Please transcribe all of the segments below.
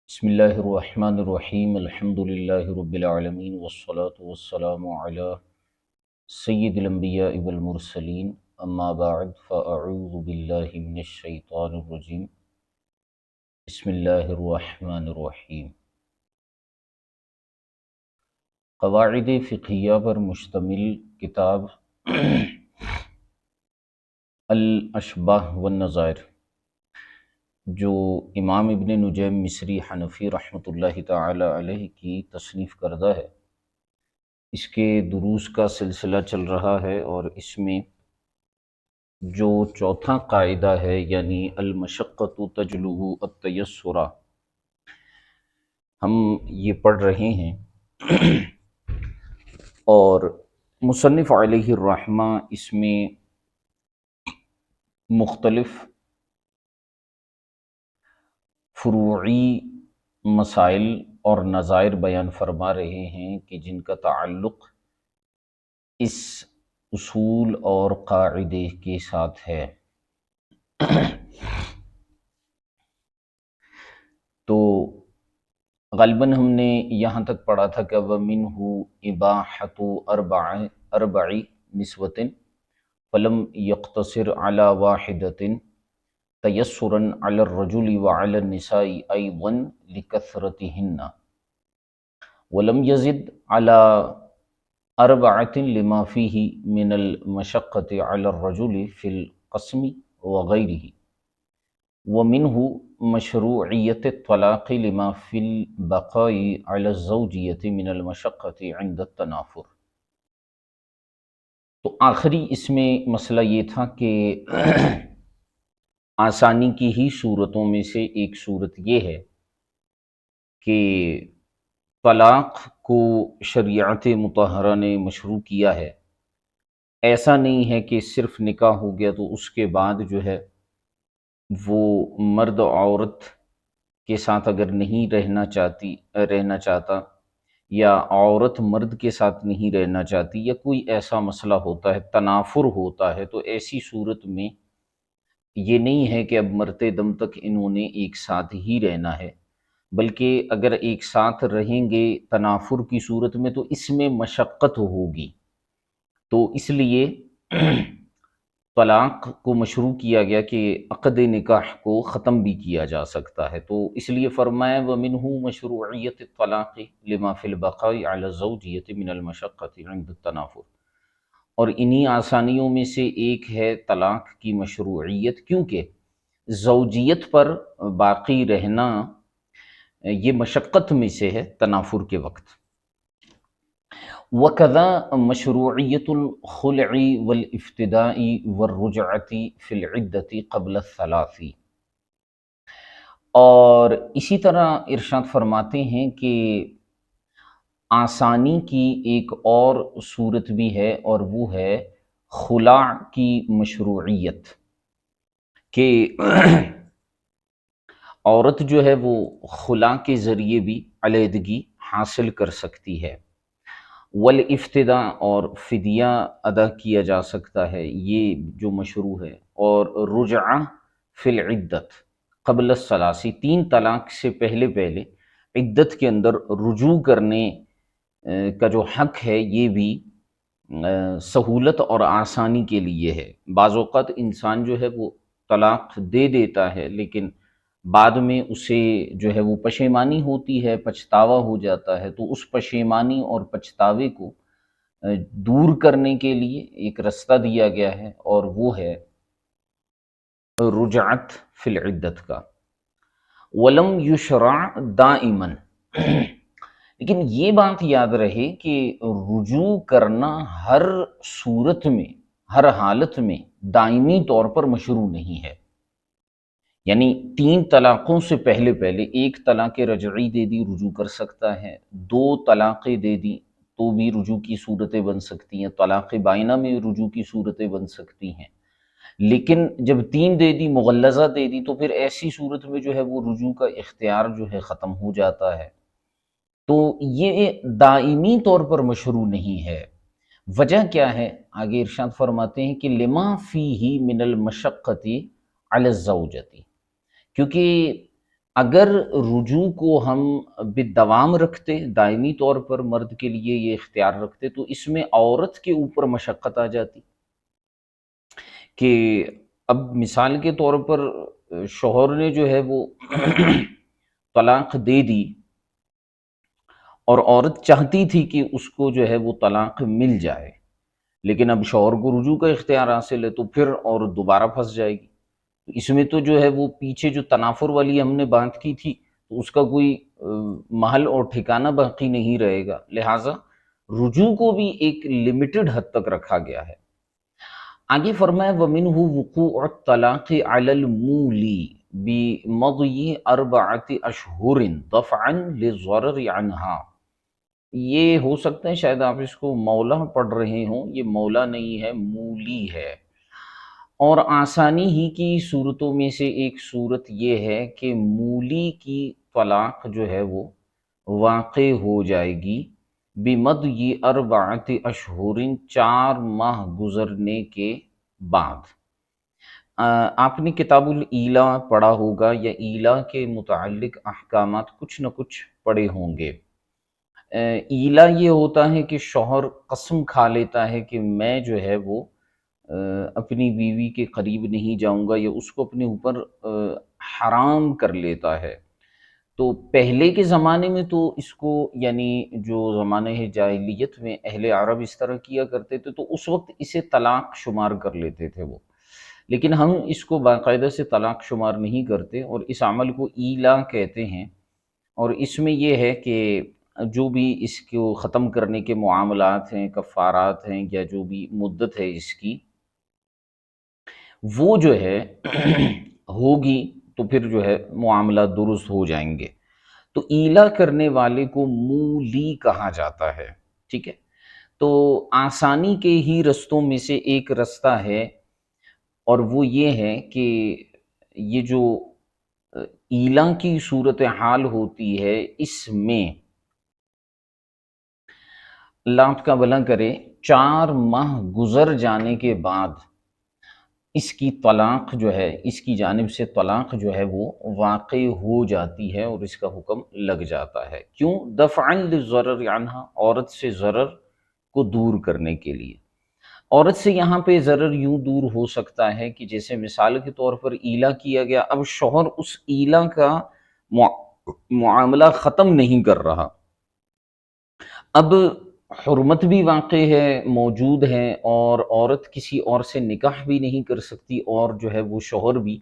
بسم اللہ الرحمن الرحیم الحمد للہ رب العالمین والصلاة والسلام علی سید الانبیاء والمرسلین اما بعد فاعوذ باللہ من الشیطان الرجیم بسم اللہ الرحمن الرحیم۔ قواعد فقہیہ پر مشتمل کتاب الاشباہ والنظائر جو امام ابن نجیم مصری حنفی رحمۃ اللہ تعالی علیہ کی تصنیف کردہ ہے، اس کے دروس کا سلسلہ چل رہا ہے، اور اس میں جو چوتھا قاعدہ ہے یعنی المشقۃ تجلب التیسر، ہم یہ پڑھ رہے ہیں اور مصنف علیہ الرحمہ اس میں مختلف فروعی مسائل اور نظائر بیان فرما رہے ہیں کہ جن کا تعلق اس اصول اور قاعدے کے ساتھ ہے۔ تو غالباً ہم نے یہاں تک پڑھا تھا کہ وَمِنْهُ إِبَاحَةُ أَرْبَعِ نِسْوَةٍ فَلَمْ يَقْتَصِرْ عَلَى وَاحِدَةٍ تَيَسُّرًا عَلَى الرَّجُلِ وَعَلَى النِّسَاءِ أَيْضًا لِكَثْرَتِهِنَّ وَلَمْ يَزِدْ عَلَى أَرْبَعَةٍ لِمَا فِيهِ مِنَ الْمَشَقَّةِ عَلَى الرَّجُلِ فِي الْقَسْمِ وَغَيْرِهِ وَمِنْهُ مشروعیت الطلاق لما فی البقاء علی الزوجیت من المشقة عند التنافر۔ تو آخری اس میں مسئلہ یہ تھا کہ آسانی کی ہی صورتوں میں سے ایک صورت یہ ہے کہ طلاق کو شریعت مطہرہ نے مشروع کیا ہے۔ ایسا نہیں ہے کہ صرف نکاح ہو گیا تو اس کے بعد جو ہے وہ مرد عورت کے ساتھ اگر نہیں رہنا چاہتا، یا عورت مرد کے ساتھ نہیں رہنا چاہتی، یا کوئی ایسا مسئلہ ہوتا ہے، تنافر ہوتا ہے، تو ایسی صورت میں یہ نہیں ہے کہ اب مرتے دم تک انہوں نے ایک ساتھ ہی رہنا ہے، بلکہ اگر ایک ساتھ رہیں گے تنافر کی صورت میں تو اس میں مشقت ہوگی، تو اس لیے طلاق کو مشروع کیا گیا کہ عقد نکاح کو ختم بھی کیا جا سکتا ہے۔ تو اس لیے فرمایا وَمِنْهُ مشروعیت الطلاق لما فی البقاء علی الزوجیت من المشقة عند التنافر، اور انہی آسانیوں میں سے ایک ہے طلاق کی مشروعیت، کیونکہ زوجیت پر باقی رہنا یہ مشقت میں سے ہے تنافر کے وقت۔ وَكَذَا مشروعیت الخلع والافتداء والرجعة فی العدة قبل الثلاث، اور اسی طرح ارشاد فرماتے ہیں کہ آسانی کی ایک اور صورت بھی ہے، اور وہ ہے خلاع کی مشروعیت، کہ عورت جو ہے وہ خلاع کے ذریعے بھی علیحدگی حاصل کر سکتی ہے، والافتداء اور فدیہ ادا کیا جا سکتا ہے، یہ جو مشروع ہے، اور رجعہ فی العدت قبل الثلاث، تین طلاق سے پہلے عدت کے اندر رجوع کرنے کا جو حق ہے یہ بھی سہولت اور آسانی کے لیے ہے۔ بعض اوقات انسان جو ہے وہ طلاق دے دیتا ہے، لیکن بعد میں اسے جو ہے وہ پشیمانی ہوتی ہے، پچھتاوا ہو جاتا ہے، تو اس پشیمانی اور پچھتاوے کو دور کرنے کے لیے ایک رستہ دیا گیا ہے، اور وہ ہے رجعت فی العدت کا۔ وَلَمْ يُشْرَعْ دَائِمًا، لیکن یہ بات یاد رہے کہ رجوع کرنا ہر صورت میں، ہر حالت میں دائمی طور پر مشروع نہیں ہے، یعنی تین طلاقوں سے پہلے ایک طلاق رجعی دے دی رجوع کر سکتا ہے، دو طلاقیں دے دی تو بھی رجوع کی صورتیں بن سکتی ہیں، طلاق بائنہ میں رجوع کی صورتیں بن سکتی ہیں، لیکن جب تین دے دی، مغلظہ دے دی، تو پھر ایسی صورت میں جو ہے وہ رجوع کا اختیار جو ہے ختم ہو جاتا ہے، تو یہ دائمی طور پر مشروع نہیں ہے۔ وجہ کیا ہے؟ آگے ارشاد فرماتے ہیں کہ لما فیہ من المشقۃ علی الزوجۃ، کیونکہ اگر رجوع کو ہم بالدوام رکھتے، دائمی طور پر مرد کے لیے یہ اختیار رکھتے، تو اس میں عورت کے اوپر مشقت آ جاتی کہ اب مثال کے طور پر شوہر نے جو ہے وہ طلاق دے دی، اور عورت چاہتی تھی کہ اس کو جو ہے وہ طلاق مل جائے، لیکن اب شوہر کو رجوع کا اختیار حاصل ہے، تو پھر عورت دوبارہ پھنس جائے گی۔ تو اس میں تو جو ہے وہ پیچھے جو تنافر والی ہم نے بات کی تھی، تو اس کا کوئی محل اور ٹھکانہ باقی نہیں رہے گا، لہٰذا رجوع کو بھی ایک لمیٹڈ حد تک رکھا گیا ہے۔ آگے فرمایا وَمِنْهُ وُقُوعُ الطَّلَاقِ عَلَى الْمُولِي بِمَضْيِ 4 أشهر دفعاً للضرر عنها۔ یہ ہو سکتا ہے شاید آپ اس کو مولا پڑھ رہے ہوں، یہ مولا نہیں ہے، مولی ہے۔ اور آسانی ہی کی صورتوں میں سے ایک صورت یہ ہے کہ مولی کی طلاق جو ہے وہ واقع ہو جائے گی بِمَضْيِ 4 أشهر، 4 ماہ گزرنے کے بعد۔ آپ نے کتاب الایلا پڑھا ہوگا یا ایلا کے متعلق احکامات کچھ نہ کچھ پڑھے ہوں گے۔ ایلا یہ ہوتا ہے کہ شوہر قسم کھا لیتا ہے کہ میں جو ہے وہ اپنی بیوی کے قریب نہیں جاؤں گا، یا اس کو اپنے اوپر حرام کر لیتا ہے۔ تو پہلے کے زمانے میں تو اس کو، یعنی جو زمانے ہے جاہلیت میں اہل عرب اس طرح کیا کرتے تھے، تو اس وقت اسے طلاق شمار کر لیتے تھے وہ، لیکن ہم اس کو باقاعدہ سے طلاق شمار نہیں کرتے، اور اس عمل کو ایلا کہتے ہیں۔ اور اس میں یہ ہے کہ جو بھی اس کو ختم کرنے کے معاملات ہیں، کفارات ہیں، یا جو بھی مدت ہے اس کی، وہ جو ہے ہوگی، تو پھر جو ہے معاملات درست ہو جائیں گے۔ تو ایلا کرنے والے کو مولی کہا جاتا ہے، ٹھیک ہے۔ تو آسانی کے ہی رستوں میں سے ایک رستہ ہے، اور وہ یہ ہے کہ یہ جو ایلا کی صورتحال ہوتی ہے، اس میں اللہ آپ کا بھلا کرے، 4 ماہ گزر جانے کے بعد اس کی طلاق جو ہے، اس کی جانب سے طلاق جو ہے وہ واقع ہو جاتی ہے، اور اس کا حکم لگ جاتا ہے۔ کیوں؟ دفعاً للضرر عنہا، عورت سے ضرر کو دور کرنے کے لیے۔ عورت سے یہاں پہ ضرر یوں دور ہو سکتا ہے کہ جیسے مثال کے طور پر ایلا کیا گیا، اب شوہر اس ایلا کا معاملہ ختم نہیں کر رہا، اب حرمت بھی واقع ہے، موجود ہے، اور عورت کسی اور سے نکاح بھی نہیں کر سکتی، اور جو ہے وہ شوہر بھی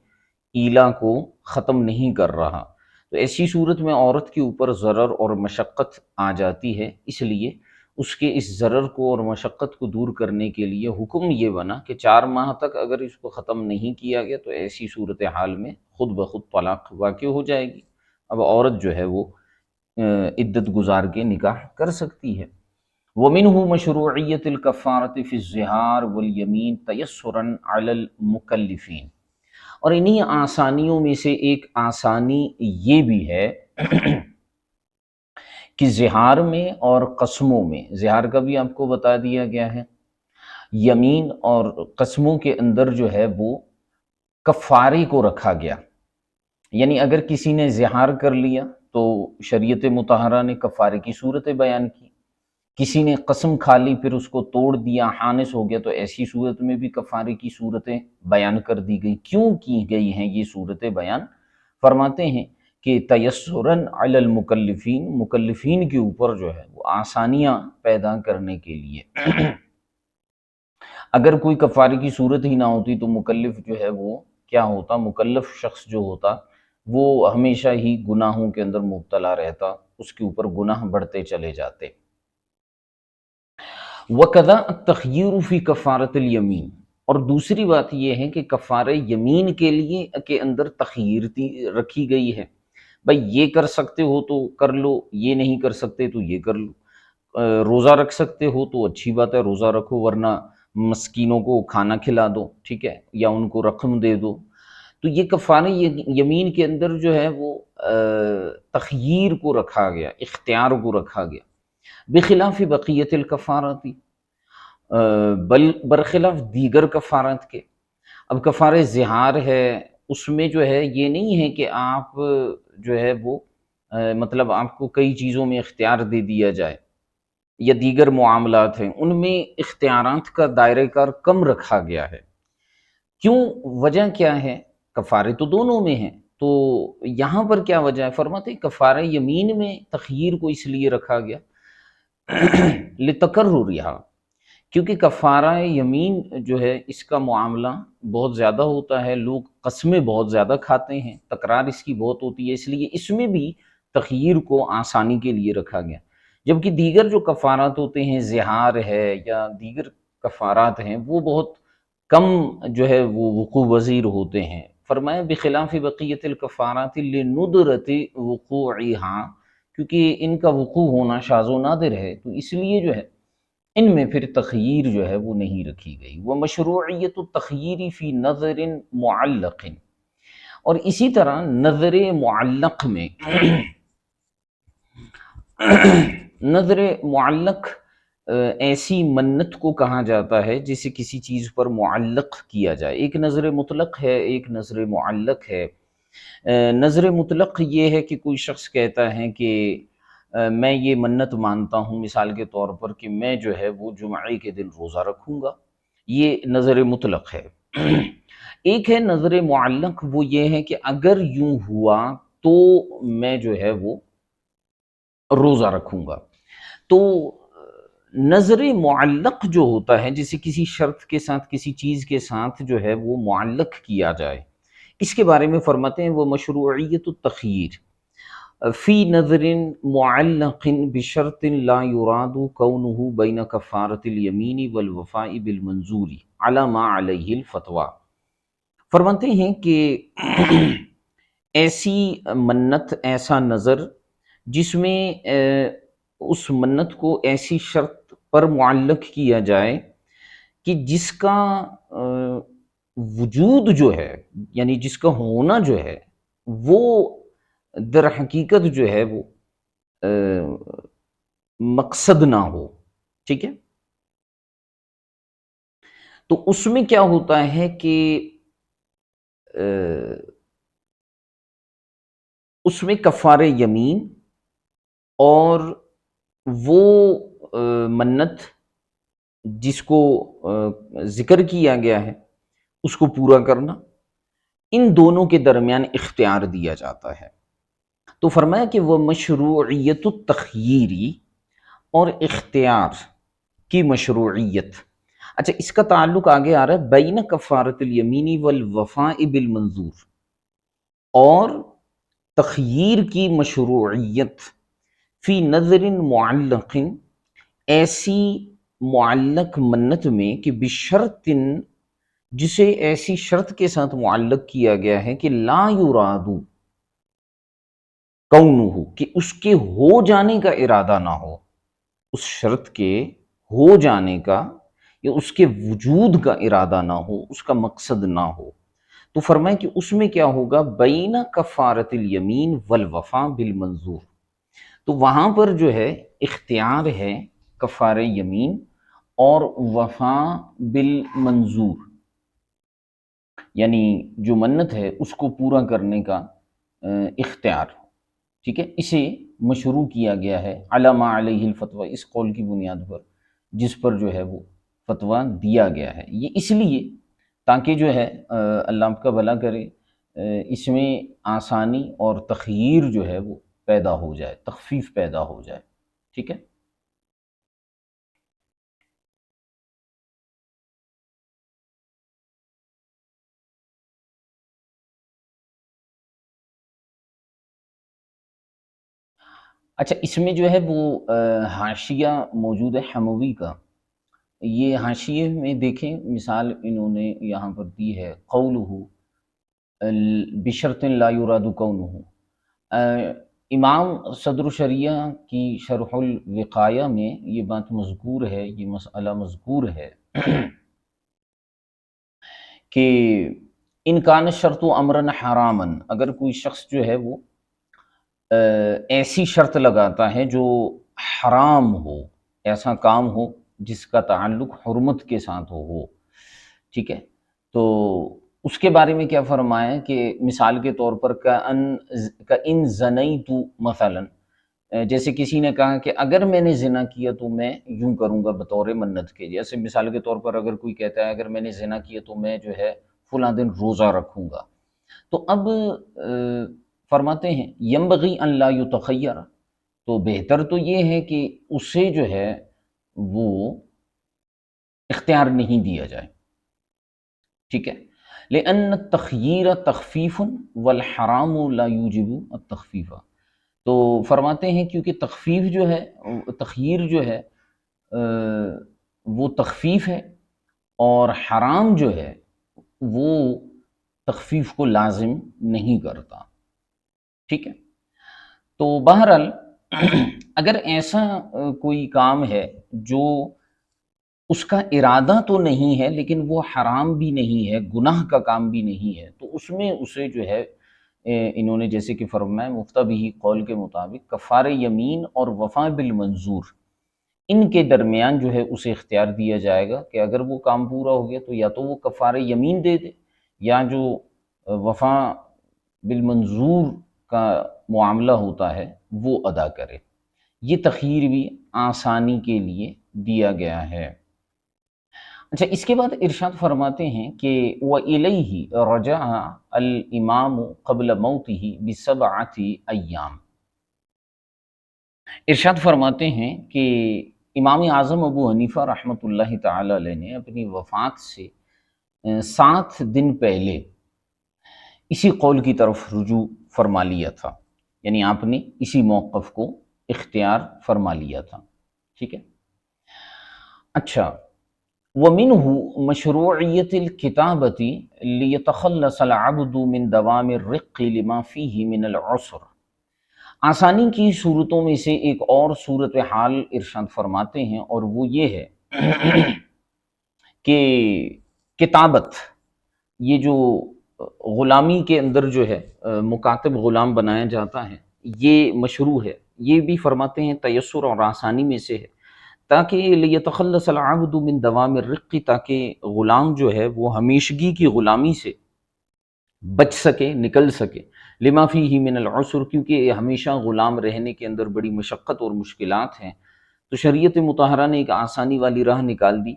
ایلا کو ختم نہیں کر رہا۔ تو ایسی صورت میں عورت کے اوپر ضرر اور مشقت آ جاتی ہے، اس لیے اس کے اس ضرر کو اور مشقت کو دور کرنے کے لیے حکم یہ بنا کہ 4 ماہ تک اگر اس کو ختم نہیں کیا گیا تو ایسی صورتحال میں خود بخود طلاق واقع ہو جائے گی۔ اب عورت جو ہے وہ عدت گزار کے نکاح کر سکتی ہے۔ وَمِنْهُ مَشْرُوعِيَّةُ الْكَفَّارَةِ فِي الظِّهَارِ وَالْيَمِينِ تَيَسُّرًا عَلَى الْمُكَلِّفِينَ۔ اور انہی آسانیوں میں سے ایک آسانی یہ بھی ہے کہ زہار میں اور قسموں میں، زہار کا بھی آپ کو بتا دیا گیا ہے، یمین اور قسموں کے اندر جو ہے وہ کفارے کو رکھا گیا۔ یعنی اگر کسی نے زہار کر لیا تو شریعت مطہرہ نے کفارے کی صورتیں بیان کی، کسی نے قسم کھا لی پھر اس کو توڑ دیا، حانث ہو گیا، تو ایسی صورت میں بھی کفارے کی صورتیں بیان کر دی گئی۔ کیوں کی گئی ہیں یہ صورتیں بیان؟ فرماتے ہیں کہ تیسراً علی المکلفین، مکلفین کے اوپر جو ہے وہ آسانیاں پیدا کرنے کے لیے۔ اگر کوئی کفارے کی صورت ہی نہ ہوتی تو مکلف جو ہے وہ کیا ہوتا؟ مکلف شخص جو ہوتا وہ ہمیشہ ہی گناہوں کے اندر مبتلا رہتا، اس کے اوپر گناہ بڑھتے چلے جاتے۔ وَكَذَا التَّخْيِيرُ فِي كَفَّارَةِ الْيَمِينِ، اور دوسری بات یہ ہے کہ کفارہ یمین کے لیے کے اندر تخییر رکھی گئی ہے، بھائی یہ کر سکتے ہو تو کر لو، یہ نہیں کر سکتے تو یہ کر لو۔ روزہ رکھ سکتے ہو تو اچھی بات ہے، روزہ رکھو، ورنہ مسکینوں کو کھانا کھلا دو، ٹھیک ہے، یا ان کو رقم دے دو۔ تو یہ کفارہ یمین کے اندر جو ہے وہ تخییر کو رکھا گیا، اختیار کو رکھا گیا، بخلاف بقیت الکفارات، برخلاف دیگر کفارات کے۔ اب کفارہ زہار ہے، اس میں جو ہے یہ نہیں ہے کہ آپ جو ہے وہ مطلب آپ کو کئی چیزوں میں اختیار دے دیا جائے، یا دیگر معاملات ہیں ان میں اختیارات کا دائرہ کار کم رکھا گیا ہے، کیوں؟ وجہ کیا ہے؟ کفارے تو دونوں میں ہیں، تو یہاں پر کیا وجہ ہے؟ فرماتے ہیں کفارہ یمین میں تخییر کو اس لیے رکھا گیا لتکررہا، کیونکہ کفارہ یمین جو ہے اس کا معاملہ بہت زیادہ ہوتا ہے، لوگ قسمیں بہت زیادہ کھاتے ہیں، تکرار اس کی بہت ہوتی ہے، اس لیے اس میں بھی تخییر کو آسانی کے لیے رکھا گیا، جبکہ دیگر جو کفارات ہوتے ہیں، زہار ہے یا دیگر کفارات ہیں، وہ بہت کم جو ہے وہ وقوع پذیر ہوتے ہیں۔ فرمایا بخلاف بقیت الکفارات لندرت وقوعہا، کیونکہ ان کا وقوع ہونا شاذ و نادر ہے، تو اس لیے جو ہے ان میں پھر تخییر جو ہے وہ نہیں رکھی گئی۔ ومشروعیت التخییر فی نظر معلق، اور اسی طرح نظر معلق میں نظر معلق ایسی منت کو کہا جاتا ہے جسے کسی چیز پر معلق کیا جائے، ایک نظر مطلق ہے، ایک نظر معلق ہے۔ نظر مطلق یہ ہے کہ کوئی شخص کہتا ہے کہ میں یہ منت مانتا ہوں مثال کے طور پر کہ میں جو ہے وہ جمعے کے دن روزہ رکھوں گا، یہ نظر مطلق ہے۔ ایک ہے نظر معلق، وہ یہ ہے کہ اگر یوں ہوا تو میں جو ہے وہ روزہ رکھوں گا۔ تو نظر معلق جو ہوتا ہے جسے کسی شرط کے ساتھ، کسی چیز کے ساتھ جو ہے وہ معلق کیا جائے، اس کے بارے میں فرماتے ہیں وہ مشروعیت التخییر فی نظر معلق بشرط لا يراد كونه بین کفارۃ الیمین والوفاء بالمنظور علی ما علیہ الفتوی۔ فرماتے ہیں کہ ایسی منت، ایسا نظر جس میں اس منت کو ایسی شرط پر معلق کیا جائے کہ جس کا وجود جو ہے، یعنی جس کا ہونا جو ہے وہ در حقیقت جو ہے وہ مقصد نہ ہو، ٹھیک ہے؟ تو اس میں کیا ہوتا ہے کہ اس میں کفار یمین اور وہ منت جس کو ذکر کیا گیا ہے اس کو پورا کرنا، ان دونوں کے درمیان اختیار دیا جاتا ہے۔ تو فرمایا کہ وہ مشروعیت التخییری، اور اختیار کی مشروعیت۔ اچھا، اس کا تعلق آگے آ رہا ہے بین کفارۃ الیمین والوفاء بالمنظور، اور تخییر کی مشروعیت فی نظر معلق، ایسی معلق منت میں کہ بشرط، جسے ایسی شرط کے ساتھ معلق کیا گیا ہے کہ لا یراد کونہ، کہ اس کے ہو جانے کا ارادہ نہ ہو، اس شرط کے ہو جانے کا یا اس کے وجود کا ارادہ نہ ہو، اس کا مقصد نہ ہو۔ تو فرمائے کہ اس میں کیا ہوگا بین کفارۃ الیمین والوفاء بالمنظور، تو وہاں پر جو ہے اختیار ہے کفارہ یمین اور وفاء بالمنظور، یعنی جو منت ہے اس کو پورا کرنے کا اختیار، ٹھیک ہے؟ اسے مشروع کیا گیا ہے علی ما علیہ الفتوی، اس قول کی بنیاد پر جس پر جو ہے وہ فتویٰ دیا گیا ہے۔ یہ اس لیے تاکہ جو ہے اللہ آپ کا بھلا کرے، اس میں آسانی اور تخییر جو ہے وہ پیدا ہو جائے، تخفیف پیدا ہو جائے، ٹھیک ہے؟ اچھا، اس میں جو ہے وہ حاشیہ موجود ہے حموی کا، یہ حاشیے میں دیکھیں مثال انہوں نے یہاں پر دی ہے قولہ بشرط لا یراد کونہ۔ امام صدر شریعہ کی شرح الوقایہ میں یہ بات مذکور ہے، یہ مسئلہ مذکور ہے کہ ان کان شرط امرا حراما، اگر کوئی شخص جو ہے وہ ایسی شرط لگاتا ہے جو حرام ہو، ایسا کام ہو جس کا تعلق حرمت کے ساتھ ہو، ٹھیک ہے؟ تو اس کے بارے میں کیا فرمایا کہ مثال کے طور پر ان زنیتو مثلا، جیسے کسی نے کہا کہ اگر میں نے زنا کیا تو میں یوں کروں گا بطور منت کے، جیسے مثال کے طور پر اگر کوئی کہتا ہے اگر میں نے زنا کیا تو میں جو ہے فلاں دن روزہ رکھوں گا، تو اب فرماتے ہیں ینبغی ان لا یتخیر، تو بہتر تو یہ ہے کہ اسے جو ہے وہ اختیار نہیں دیا جائے، ٹھیک ہے، لأن التخییر تخفیف والحرام لا یوجب التخفیف، تو فرماتے ہیں کیونکہ تخفیف جو ہے، تخییر جو ہے وہ تخفیف ہے، اور حرام جو ہے وہ تخفیف کو لازم نہیں کرتا، ٹھیک ہے۔ تو بہرحال اگر ایسا کوئی کام ہے جو اس کا ارادہ تو نہیں ہے لیکن وہ حرام بھی نہیں ہے، گناہ کا کام بھی نہیں ہے، تو اس میں اسے جو ہے انہوں نے جیسے کہ فرمایا مفتہ بھی قول کے مطابق کفارہ یمین اور وفا بالمنظور، ان کے درمیان جو ہے اسے اختیار دیا جائے گا کہ اگر وہ کام پورا ہو گیا تو یا تو وہ کفارہ یمین دے دے، یا جو وفا بالمنظور کا معاملہ ہوتا ہے وہ ادا کرے۔ یہ تخییر بھی آسانی کے لیے دیا گیا ہے۔ اچھا، اس کے بعد ارشاد فرماتے ہیں کہ وَإِلَيْهِ رَجَعَ الْإِمَامُ قَبْلَ مَوْتِهِ بِسَبْعَةِ أَيَّامٍ، ارشاد فرماتے ہیں کہ امام اعظم ابو حنیفہ رحمۃ اللہ تعالی علیہ نے اپنی وفات سے 7 دن پہلے اسی قول کی طرف رجوع فرما لیا تھا، یعنی آپ نے اسی موقف کو اختیار فرما لیا تھا، ٹھیک ہے۔ اچھا، وَمِنْهُ مَشْرُوعِيَّةِ الْكِتَابَةِ لِيَتَخَلَّصَ الْعَبْدُ مِنْ دَوَامِ الرِّقِّ لِمَا فِيهِ مِنَ الْعُسْرِ، آسانی کی صورتوں میں سے ایک اور صورتحال ارشاد فرماتے ہیں، اور وہ یہ ہے کہ کتابت، یہ جو غلامی کے اندر جو ہے مکاتب غلام بنایا جاتا ہے، یہ مشروع ہے، یہ بھی فرماتے ہیں تیسر اور آسانی میں سے ہے، تاکہ لیتخلص العبد من دوام الرق، تاکہ غلام جو ہے وہ ہمیشگی کی غلامی سے بچ سکے، نکل سکے، لما فیہ من العسر، کیونکہ ہمیشہ غلام رہنے کے اندر بڑی مشقت اور مشکلات ہیں، تو شریعت مطہرہ نے ایک آسانی والی راہ نکال دی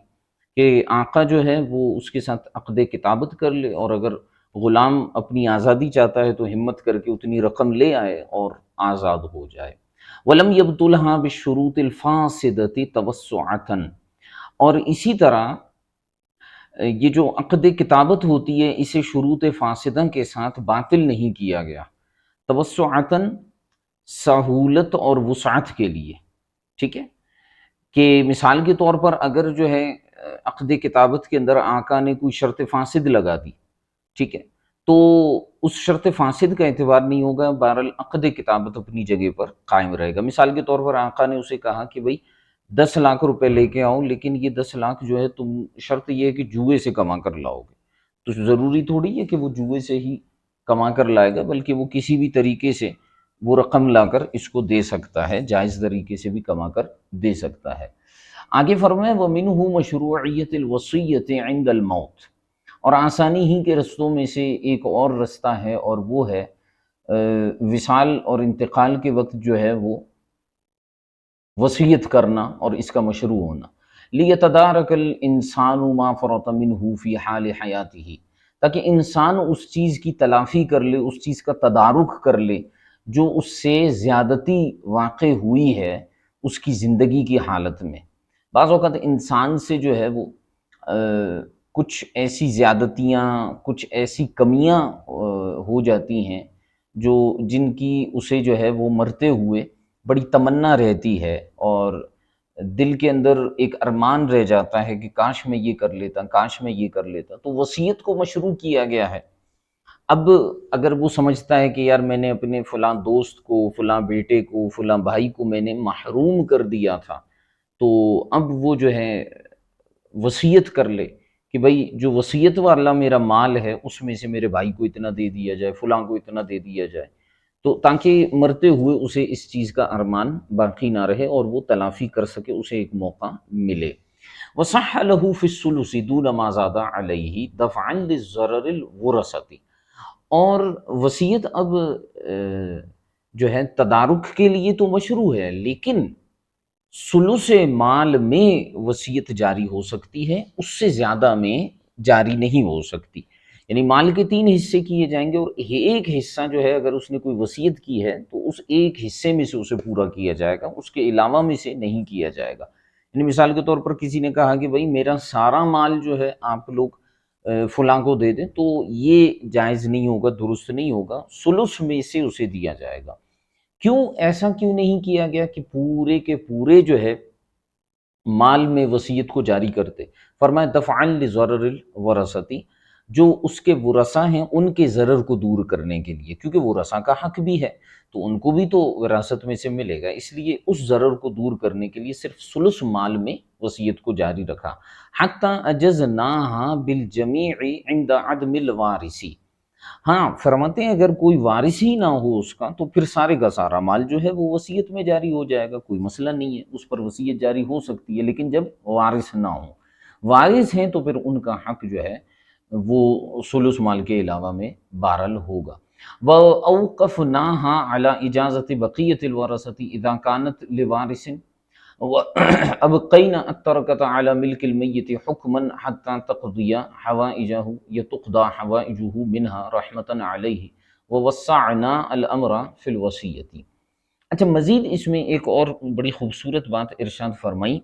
کہ آقا جو ہے وہ اس کے ساتھ عقد کتابت کر لے، اور اگر غلام اپنی آزادی چاہتا ہے تو ہمت کر کے اتنی رقم لے آئے اور آزاد ہو جائے۔ وَلَمْ يَبْطُلْهَا بِالشُّرُوطِ الْفَاسِدَةِ تَوَسُّعَةً، اور اسی طرح یہ جو عقد کتابت ہوتی ہے اسے شروط فاسدہ کے ساتھ باطل نہیں کیا گیا، توسعتاً، سہولت اور وسعت کے لیے، ٹھیک ہے، کہ مثال کے طور پر اگر جو ہے عقد کتابت کے اندر آقا نے کوئی شرط فاسد لگا دی، ٹھیک ہے، تو اس شرط فاسد کا اعتبار نہیں ہوگا، بہرحال عقد کتابت اپنی جگہ پر قائم رہے گا۔ مثال کے طور پر آقا نے اسے کہا کہ بھئی 10 لاکھ روپے لے کے آؤ، لیکن یہ 10 لاکھ جو ہے تم، شرط یہ ہے کہ جوئے سے کما کر لاؤ گے، تو ضروری تھوڑی ہے کہ وہ جوئے سے ہی کما کر لائے گا، بلکہ وہ کسی بھی طریقے سے وہ رقم لا کر اس کو دے سکتا ہے، جائز طریقے سے بھی کما کر دے سکتا ہے۔ آگے فرمائے وَمِنْهُ مَشْرُوعِيَّةِ الْوَصِيَّةِ عِنْدَ الْمَوْتِ، اور آسانی ہی کے رستوں میں سے ایک اور رستہ ہے، اور وہ ہے وصال اور انتقال کے وقت جو ہے وہ وصیت کرنا اور اس کا مشروع ہونا، لِيَتَدَارَكَ الْإِنسَانُ مَا فَرَطَ مِنْهُ فِي حَالِ حَيَاتِهِ، تاکہ انسان اس چیز کی تلافی کر لے، اس چیز کا تدارک کر لے جو اس سے زیادتی واقع ہوئی ہے اس کی زندگی کی حالت میں۔ بعض اوقات انسان سے جو ہے وہ کچھ ایسی زیادتیاں، کچھ ایسی کمیاں ہو جاتی ہیں جو جن کی اسے جو ہے وہ مرتے ہوئے بڑی تمنا رہتی ہے، اور دل کے اندر ایک ارمان رہ جاتا ہے کہ کاش میں یہ کر لیتا، کاش میں یہ کر لیتا، تو وصیت کو مشروع کیا گیا ہے۔ اب اگر وہ سمجھتا ہے کہ یار میں نے اپنے فلاں دوست کو، فلاں بیٹے کو، فلاں بھائی کو میں نے محروم کر دیا تھا، تو اب وہ جو ہے وصیت کر لے کہ بھئی جو وصیت والا میرا مال ہے اس میں سے میرے بھائی کو اتنا دے دیا جائے، فلاں کو اتنا دے دیا جائے، تو تاکہ مرتے ہوئے اسے اس چیز کا ارمان باقی نہ رہے اور وہ تلافی کر سکے، اسے ایک موقع ملے۔ وصح له في الثلث دون ما زاد علیہ دفعا للضرر الورثۃ، اور وصیت اب جو ہے تدارک کے لیے تو مشروع ہے، لیکن ثلث مال میں وصیت جاری ہو سکتی ہے، اس سے زیادہ میں جاری نہیں ہو سکتی۔ یعنی مال کے 3 حصے کیے جائیں گے، اور ایک حصہ جو ہے اگر اس نے کوئی وصیت کی ہے تو اس ایک حصے میں سے اسے پورا کیا جائے گا، اس کے علاوہ میں سے نہیں کیا جائے گا۔ یعنی مثال کے طور پر کسی نے کہا کہ بھائی میرا سارا مال جو ہے آپ لوگ فلاں کو دے دیں، تو یہ جائز نہیں ہوگا، درست نہیں ہوگا، ثلث میں سے اسے دیا جائے گا۔ کیوں ایسا کیوں نہیں کیا گیا کہ پورے کے پورے جو ہے مال میں وصیت کو جاری کرتے؟ فرمایا دفعا لضرر الورثۃ، جو اس کے ورثہ ہیں ان کے ضرر کو دور کرنے کے لیے، کیونکہ ورثہ کا حق بھی ہے تو ان کو بھی تو وراثت میں سے ملے گا، اس لیے اس ضرر کو دور کرنے کے لیے صرف ثلث مال میں وصیت کو جاری رکھا۔ حتی اجزناها بالجمیع عند عدم الوارث، ہاں فرماتے ہیں اگر کوئی وارث ہی نہ ہو اس کا تو پھر سارے کا سارا مال جو ہے وہ وصیت میں جاری ہو جائے گا، کوئی مسئلہ نہیں ہے، اس پر وصیت جاری ہو سکتی ہے، لیکن جب وارث نہ ہو، وارث ہیں تو پھر ان کا حق جو ہے وہ ثلث مال کے علاوہ میں بہرحال ہوگا۔ وَأَوْقَفْنَاهَا عَلَى إِجَازَةِ بَقِيَّةِ الْوَرَثَةِ إِذَا كَانَتْ لِوَارِثٍ وَأَبْقَيْنَا التَّرَكَةَ عَلَى مِلْكِ الْمَيِّتِ حُكْمًا حَتَّى تَقْضِيَ حَوَائِجَهُ يَتُقْضَى حَوَائِجُهُ مِنْهَا رَحْمَةً عَلَيْهِ وَوَسَّعْنَا الْأَمْرَ فِي الْوَصِيَّةِ۔ اچھا مزید اس میں ایک اور بڑی خوبصورت بات ارشاد فرمائی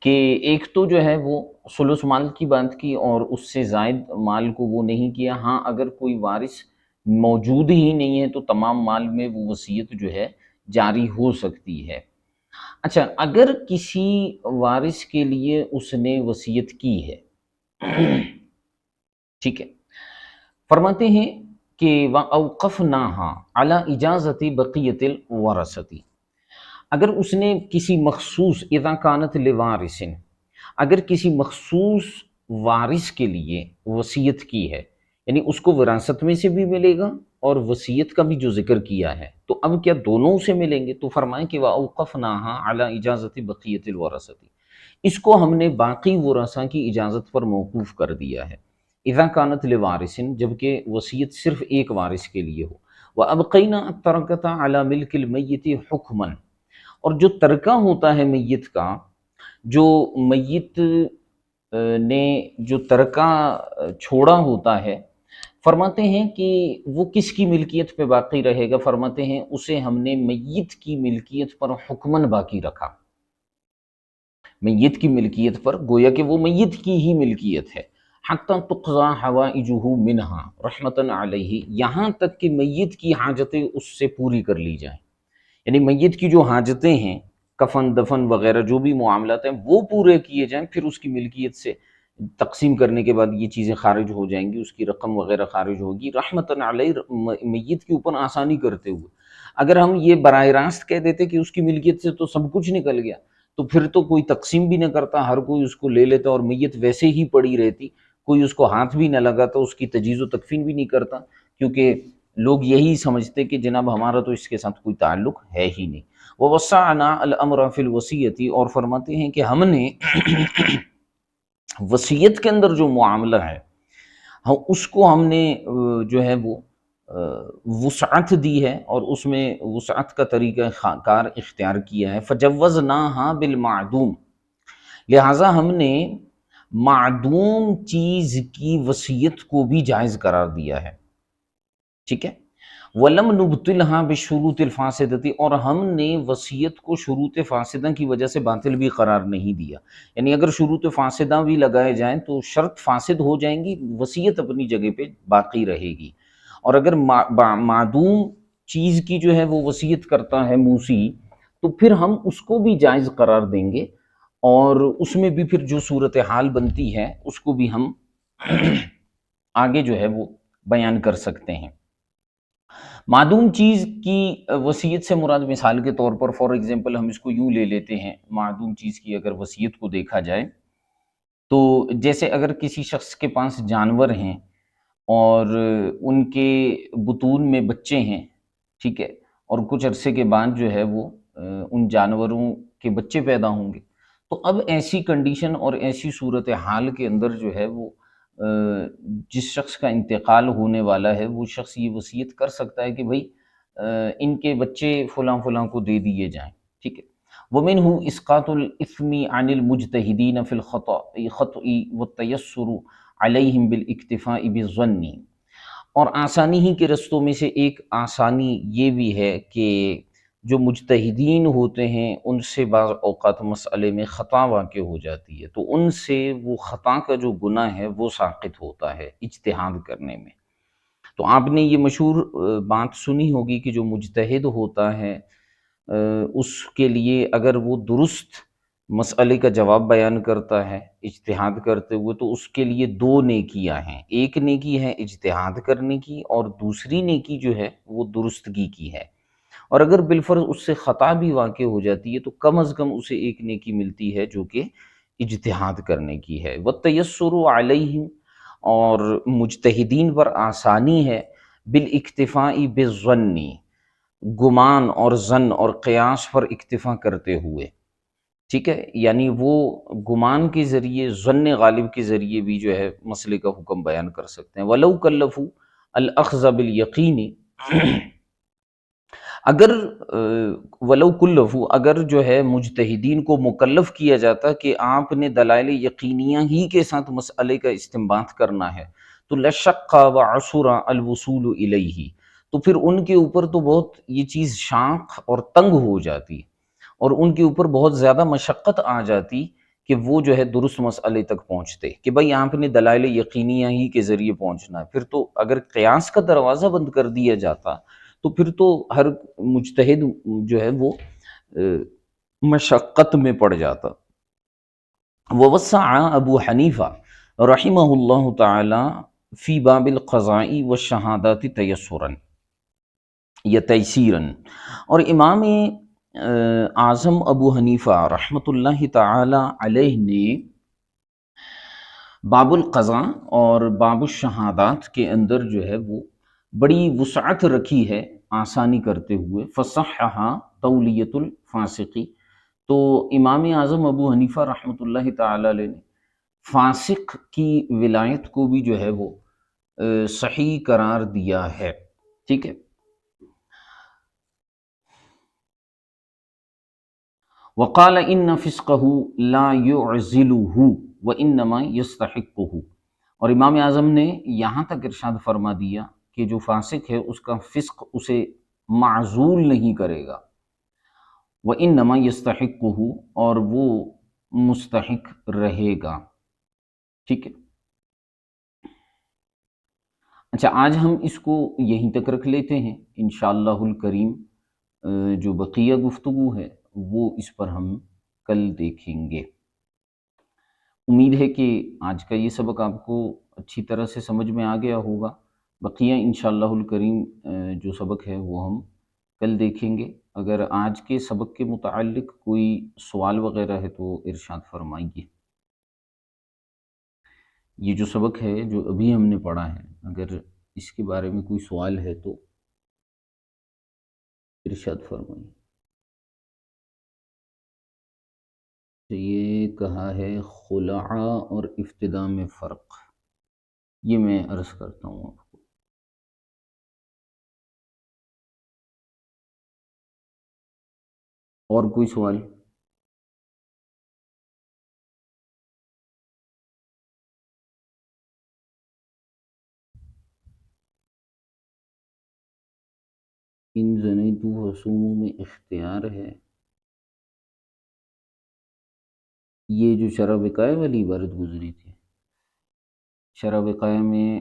کہ ایک تو جو ہے وہ ثلث مال کی بات کی اور اس سے زائد مال کو وہ نہیں کیا، ہاں اگر کوئی وارث موجود ہی نہیں ہے تو تمام مال میں وہ وصیت جو ہے جاری ہو سکتی ہے۔ اچھا اگر کسی وارث کے لیے اس نے وصیت کی ہے، ٹھیک ہے، فرماتے ہیں کہ وَأَوْقَفْنَاهَا عَلَى إِجَازَةِ بَقِيَّةِ الْوَرَثَةِ، اگر اس نے کسی مخصوص اذا کانت لوارث، اگر کسی مخصوص وارث کے لیے وصیت کی ہے، یعنی اس کو وراثت میں سے بھی ملے گا اور وصیت کا بھی جو ذکر کیا ہے، تو اب کیا دونوں سے ملیں گے؟ تو فرمائیں کہ وَأَوْقَفْنَاهَا عَلَى إِجَازَةِ بَقِيَّةِ الْوَرَثَةِ، اس کو ہم نے باقی ورثہ کی اجازت پر موقوف کر دیا ہے۔ اذا کانت لوارث، جبکہ وصیت صرف ایک وارث کے لیے ہو۔ وَأَبْقَيْنَا التَّرَكَةَ عَلَى مِلْكِ الْمَيِّتِ حُكْمًا، اور جو ترکہ ہوتا ہے میت کا، جو میت نے جو ترکہ چھوڑا ہوتا ہے، فرماتے ہیں کہ وہ کس کی ملکیت پہ باقی رہے گا؟ فرماتے ہیں اسے ہم نے میت کی ملکیت پر حکمن باقی رکھا، میت کی ملکیت پر، گویا کہ وہ میت کی ہی ملکیت ہے۔ حتی تقضی حوائجہ منہا رحمتاً علیہ، یہاں تک کہ میت کی حاجتیں اس سے پوری کر لی جائیں، یعنی میت کی جو حاجتیں ہیں، کفن دفن وغیرہ جو بھی معاملات ہیں وہ پورے کیے جائیں، پھر اس کی ملکیت سے تقسیم کرنے کے بعد یہ چیزیں خارج ہو جائیں گی، اس کی رقم وغیرہ خارج ہوگی، رحمتاً علیہ، میت کے اوپر آسانی کرتے ہوئے۔ اگر ہم یہ براہ راست کہہ دیتے کہ اس کی ملکیت سے تو سب کچھ نکل گیا، تو پھر تو کوئی تقسیم بھی نہ کرتا، ہر کوئی اس کو لے لیتا اور میت ویسے ہی پڑی رہتی، کوئی اس کو ہاتھ بھی نہ لگاتا، اس کی تجہیز و تکفین بھی نہیں کرتا، کیونکہ لوگ یہی سمجھتے کہ جناب ہمارا تو اس کے ساتھ کوئی تعلق ہے ہی نہیں۔ وَوَسَّعْنَا الْأَمْرَ فِي الْوَصِيَّةِ، اور فرماتے ہیں کہ ہم نے وصیت کے اندر جو معاملہ ہے، ہم اس کو ہم نے جو ہے وہ وسعت دی ہے، اور اس میں وسعت کا طریقہ کار اختیار کیا ہے۔ فَجَوَّزْنَاهَا بِالْمَعْدُومِ، لہٰذا ہم نے معدوم چیز کی وصیت کو بھی جائز قرار دیا ہے، ٹھیک ہے۔ وَلَمْ نُبْطِلْهَا بِالشُّرُوطِ الْفَاسِدَةِ، اور ہم نے وصیت کو شروط فاسدہ کی وجہ سے باطل بھی قرار نہیں دیا، یعنی اگر شروط فاسدہ بھی لگائے جائیں تو شرط فاسد ہو جائیں گی، وصیت اپنی جگہ پہ باقی رہے گی۔ اور اگر معدوم چیز کی جو ہے وہ وصیت کرتا ہے موسی، تو پھر ہم اس کو بھی جائز قرار دیں گے، اور اس میں بھی پھر جو صورتحال بنتی ہے اس کو بھی ہم آگے جو ہے وہ بیان کر سکتے ہیں۔ معدوم چیز کی وصیت سے مراد مثال کے طور پر فار ایگزامپل ہم اس کو یوں لے لیتے ہیں، معدوم چیز کی اگر وصیت کو دیکھا جائے تو جیسے اگر کسی شخص کے پاس جانور ہیں اور ان کے بطون میں بچے ہیں، ٹھیک ہے، اور کچھ عرصے کے بعد جو ہے وہ ان جانوروں کے بچے پیدا ہوں گے، تو اب ایسی کنڈیشن اور ایسی صورتحال کے اندر جو ہے وہ جس شخص کا انتقال ہونے والا ہے وہ شخص یہ وصیت کر سکتا ہے کہ بھائی ان کے بچے فلاں فلاں کو دے دیے جائیں، ٹھیک ہے۔ وَمِنْهُ إِسْقَاطُ الْإِثْمِ عَنِ الْمُجْتَهِدِينَ فِي الْخَطْءِ وَالتَّيَسُّرُ عَلَيْهِمْ بِالْإِكْتِفَاءِ بِالظَّنِّ۔ اور آسانی ہی کے رستوں میں سے ایک آسانی یہ بھی ہے کہ جو مجتہدین ہوتے ہیں ان سے بعض اوقات مسئلے میں خطا واقع ہو جاتی ہے، تو ان سے وہ خطا کا جو گناہ ہے وہ ساقط ہوتا ہے اجتہاد کرنے میں۔ تو آپ نے یہ مشہور بات سنی ہوگی کہ جو مجتہد ہوتا ہے اس کے لیے اگر وہ درست مسئلے کا جواب بیان کرتا ہے اجتہاد کرتے ہوئے تو اس کے لیے دو نیکیاں ہیں، ایک نیکی ہے اجتہاد کرنے کی اور دوسری نیکی جو ہے وہ درستگی کی ہے۔ اور اگر بالفرض اس سے خطا بھی واقع ہو جاتی ہے تو کم از کم اسے ایک نیکی ملتی ہے جو کہ اجتہاد کرنے کی ہے۔ وَالتَّيَسُّرُ عَلَيْهِمْ، اور مجتہدین پر آسانی ہے، بالاکتفاء بالظن، گمان اور ظن اور قیاس پر اکتفا کرتے ہوئے، ٹھیک ہے، یعنی وہ گمان کے ذریعے ظن غالب کے ذریعے بھی جو ہے مسئلے کا حکم بیان کر سکتے ہیں۔ وَلَوْ كَلَّفُوا الْأَخْذَ بِالْيَقِينِ، اگر ولو کلفو، اگر جو ہے مجتہدین کو مکلف کیا جاتا کہ آپ نے دلائل یقینیہ ہی کے ساتھ مسئلے کا استنباط کرنا ہے تو لشق وعسر الوصول الیہ، تو پھر ان کے اوپر تو بہت یہ چیز شاق اور تنگ ہو جاتی اور ان کے اوپر بہت زیادہ مشقت آ جاتی کہ وہ جو ہے درست مسئلے تک پہنچتے کہ بھئی آپ نے دلائل یقینیہ ہی کے ذریعے پہنچنا ہے۔ پھر تو اگر قیاس کا دروازہ بند کر دیا جاتا تو پھر تو ہر مجتہد جو ہے وہ مشقت میں پڑ جاتا۔ ووسع ابو حنیفہ رحمہ اللہ تعالی فی باب القضاء والشہادات تیسرا یا تیسیرا، اور امام اعظم ابو حنیفہ رحمۃ اللہ تعالی علیہ نے باب القضاء اور باب الشہادات کے اندر جو ہے وہ بڑی وسعت رکھی ہے آسانی کرتے ہوئے۔ فصححا تولیۃ الفاسقی، تو امام اعظم ابو حنیفہ رحمۃ اللہ تعالی علیہ نے فاسق کی ولایت کو بھی جو ہے وہ صحیح قرار دیا ہے، ٹھیک ہے۔ وقال ان فسقہ لا يعزلہ وانما یستحقہ، اور امام اعظم نے یہاں تک ارشاد فرما دیا کہ جو فاسق ہے اس کا فسق اسے معزول نہیں کرے گا، وانما یستحقہ، اور وہ مستحق رہے گا، ٹھیک ہے۔ اچھا، آج ہم اس کو یہیں تک رکھ لیتے ہیں، انشاءاللہ الکریم جو بقیہ گفتگو ہے وہ اس پر ہم کل دیکھیں گے۔ امید ہے کہ آج کا یہ سبق آپ کو اچھی طرح سے سمجھ میں آ گیا ہوگا۔ بقیہ انشاءاللہ الکریم جو سبق ہے وہ ہم کل دیکھیں گے۔ اگر آج کے سبق کے متعلق کوئی سوال وغیرہ ہے تو ارشاد فرمائیے۔ یہ جو سبق ہے جو ابھی ہم نے پڑھا ہے، اگر اس کے بارے میں کوئی سوال ہے تو ارشاد فرمائیے۔ تو یہ کہا ہے خلع اور افتداء میں فرق، یہ میں عرض کرتا ہوں آپ کو۔ اور کوئی سوال؟ ان زنیت حسوم میں اختیار ہے، یہ جو شرح وقایہ والی عبارت گزری تھی، شرح وقایہ میں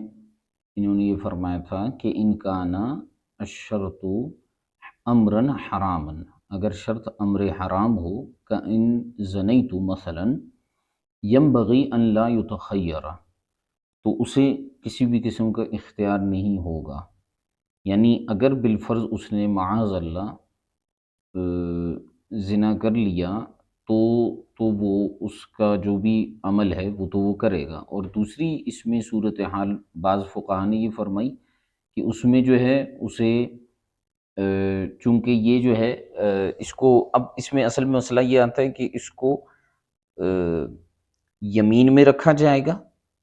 انہوں نے یہ فرمایا تھا کہ ان کانا الشرط امرن حرامن، اگر شرط امر حرام ہو کہ ان زنیت مثلا ینبغی ان لا یتخیر، تو اسے کسی بھی قسم کا اختیار نہیں ہوگا، یعنی اگر بالفرض اس نے معاذ اللہ زنا کر لیا تو وہ اس کا جو بھی عمل ہے وہ تو وہ کرے گا۔ اور دوسری اس میں صورتحال بعض فقہا نے یہ فرمائی کہ اس میں جو ہے اسے چونکہ یہ جو ہے اس کو، اب اس میں اصل میں مسئلہ یہ آتا ہے کہ اس کو یمین میں رکھا جائے گا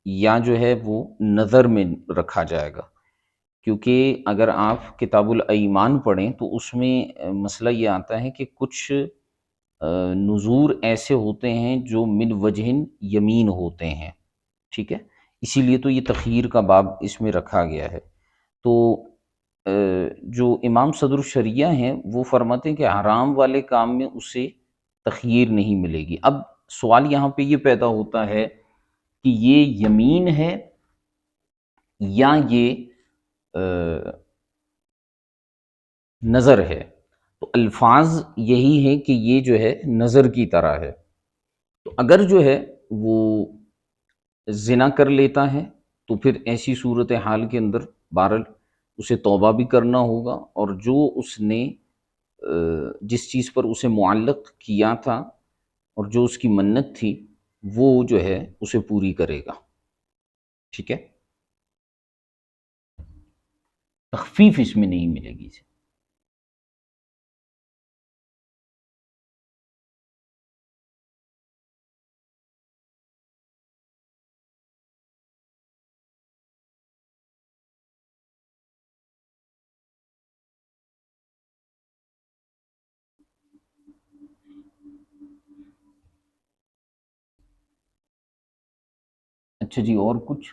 یا جو ہے وہ نظر میں رکھا جائے گا؟ کیونکہ اگر آپ کتاب الایمان پڑھیں تو اس میں مسئلہ یہ آتا ہے کہ کچھ نذور ایسے ہوتے ہیں جو من وجہن یمین ہوتے ہیں، ٹھیک ہے، اسی لیے تو یہ تخییر کا باب اس میں رکھا گیا ہے۔ تو جو امام صدر الشریعہ ہیں وہ فرماتے ہیں کہ حرام والے کام میں اسے تخییر نہیں ملے گی۔ اب سوال یہاں پہ یہ پیدا ہوتا ہے کہ یہ یمین ہے یا یہ نظر ہے؟ تو الفاظ یہی ہے کہ یہ جو ہے نظر کی طرح ہے۔ تو اگر جو ہے وہ زنا کر لیتا ہے تو پھر ایسی صورت حال کے اندر بہرحال اسے توبہ بھی کرنا ہوگا، اور جو اس نے جس چیز پر اسے معلق کیا تھا اور جو اس کی منت تھی وہ جو ہے اسے پوری کرے گا، ٹھیک ہے، تخفیف اس میں نہیں ملے گی اسے۔ اچھا جی، اور کچھ؟